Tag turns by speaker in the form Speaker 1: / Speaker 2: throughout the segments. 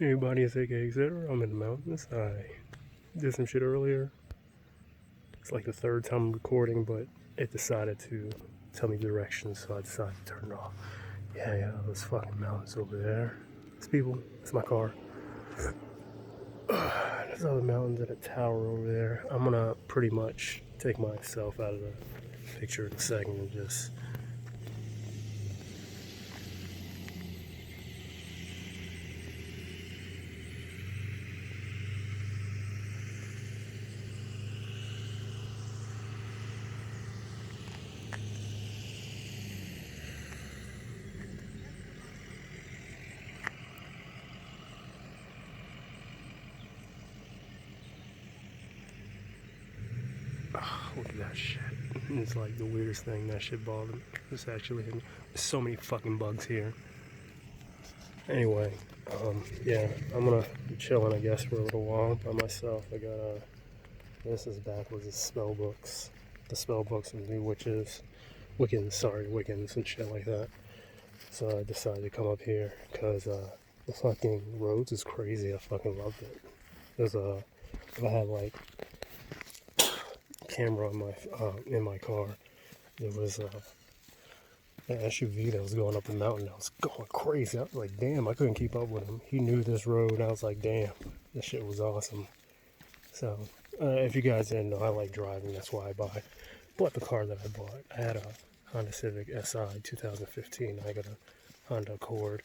Speaker 1: Everybody is AKA etc. I'm in the mountains. I did some shit earlier. It's like the third time I'm recording, but it decided to tell me directions, so I decided to turn it off. Yeah, those fucking mountains over there. It's people. It's my car. There's other mountains and a tower over there. I'm gonna pretty much take myself out of the picture in a second and just. Oh, look at that shit. It's like the weirdest thing. That shit bothered me. It's actually there's so many fucking bugs here. Anyway, yeah, I'm gonna be chilling, I guess, for a little while by myself. I got this is backwards. It's spell books, the spell books of new witches, Wiccans and shit like that. So I decided to come up here because the fucking roads is crazy. I fucking loved it. There's if I had like camera in my car, there was an SUV that was going up the mountain. I was going crazy. I was like, damn, I couldn't keep up with him. He knew this road, and I was like, damn, this shit was awesome. So, if you guys didn't know, I like driving. That's why I bought the car that I bought. I had a Honda Civic Si 2015. I got a Honda Accord.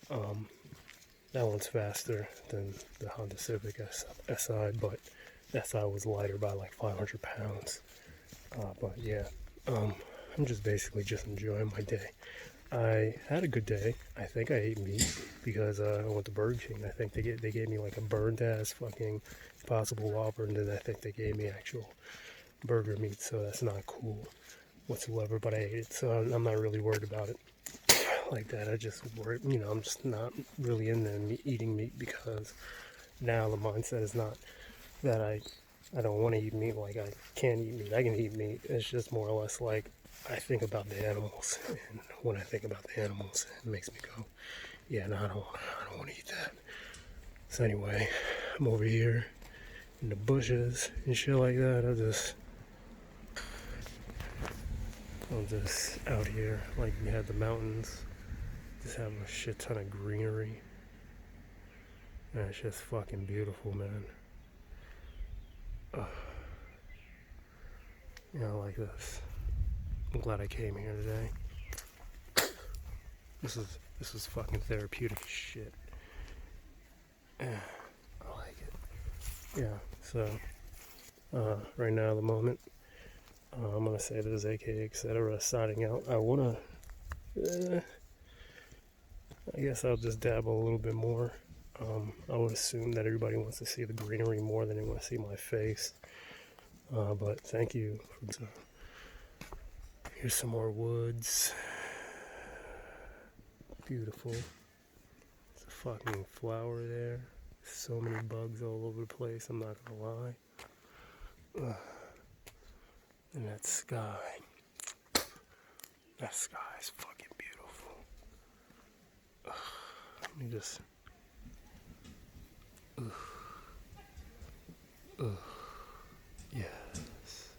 Speaker 1: That one's faster than the Honda Civic Si, but SI was lighter by like 500 pounds. But yeah, I'm just basically just enjoying my day. I had a good day. I think I ate meat because I went to Burger King. I think they gave me like a burned ass fucking Impossible Whopper, and then I think they gave me actual burger meat. So that's not cool whatsoever. But I ate it, so I'm not really worried about it like that. I just worry, I'm just not really into eating meat because now the mindset is not that I don't want to eat meat. Like I can't eat meat. I can eat meat. It's just more or less like I think about the animals, and when I think about the animals, it makes me go, yeah, no, I don't want to eat that. So anyway, I'm over here in the bushes and shit like that. I'm just out here, like we had the mountains, just have a shit ton of greenery, and it's just fucking beautiful, man. I like this. I'm glad I came here today. This is fucking therapeutic as shit. Yeah, I like it. Yeah, so right now, at the moment, I'm gonna say this AKA etc. signing out. I guess I'll just dabble a little bit more. I would assume that everybody wants to see the greenery more than they want to see my face. But thank you. Here's some more woods. Beautiful. There's a fucking flower there. So many bugs all over the place, I'm not gonna lie. And that sky. That sky is fucking beautiful. Let me just. Yes.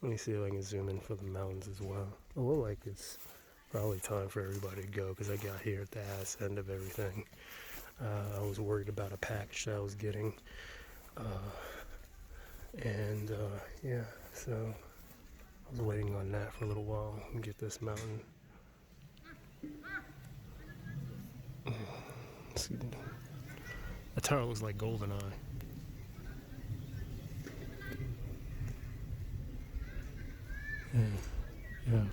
Speaker 1: Let me see if I can zoom in for the mountains as well. It looks like it's probably time for everybody to go because I got here at the ass end of everything. I was worried about a package that I was getting. Yeah, so I was waiting on that for a little while and get this mountain. See, the tower looks like GoldenEye. Yeah.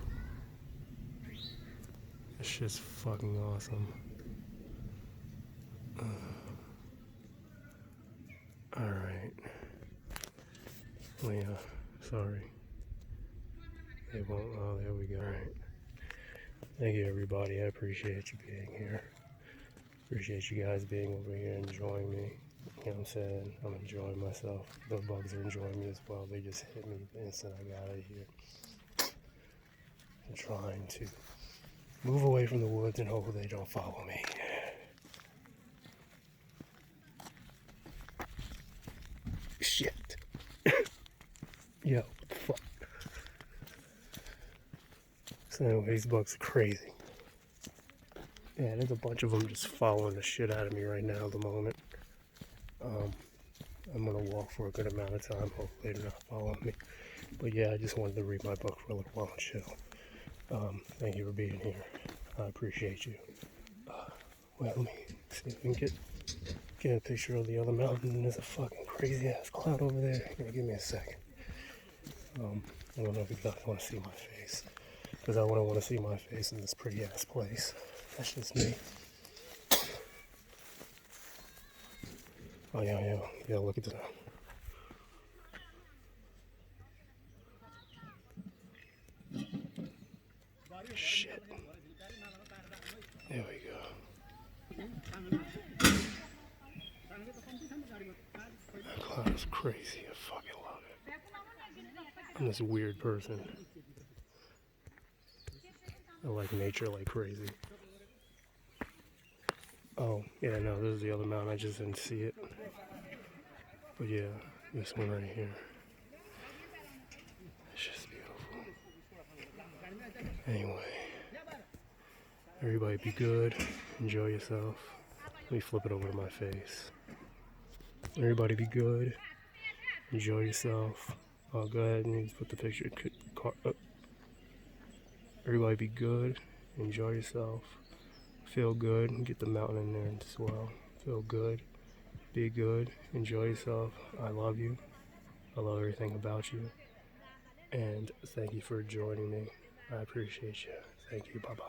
Speaker 1: This shit's fucking awesome. Alright. Well, yeah, sorry. They won't. Oh, there we go. Alright. Thank you, everybody. I appreciate you being here. Appreciate you guys being over here enjoying me. You know what I'm saying? I'm enjoying myself. The bugs are enjoying me as well. They just hit me the instant I got out of here. I'm trying to Move away from the woods and hope they don't follow me. Shit. Yo, what the fuck? So anyway, these bugs are crazy. Yeah, there's a bunch of them just following the shit out of me right now at the moment. I'm gonna walk for a good amount of time. Hopefully they're not following me. But yeah, I just wanted to read my book for a little while and chill. Thank you for being here. I appreciate you. Well, let me see if we can get a picture of the other mountain. There's a fucking crazy ass cloud over there. Yeah, give me a second. I don't know if you guys want to see my face, because I wouldn't want to see my face in this pretty ass place. That's just me. Oh yeah, look at that. Shit. There we go. That cloud is crazy. I fucking love it. I'm this weird person. I like nature like crazy. Oh, yeah, no, this is the other mountain. I just didn't see it. But yeah, this one right here. It's just beautiful. Anyway, everybody be good. Enjoy yourself. Let me flip it over to my face. Everybody be good. Enjoy yourself. Oh, go ahead and put the picture up. Everybody be good. Enjoy yourself. Feel good. Get the mountain in there as well. Feel good. Be good. Enjoy yourself. I love you. I love everything about you. And thank you for joining me. I appreciate you. Thank you. Bye-bye.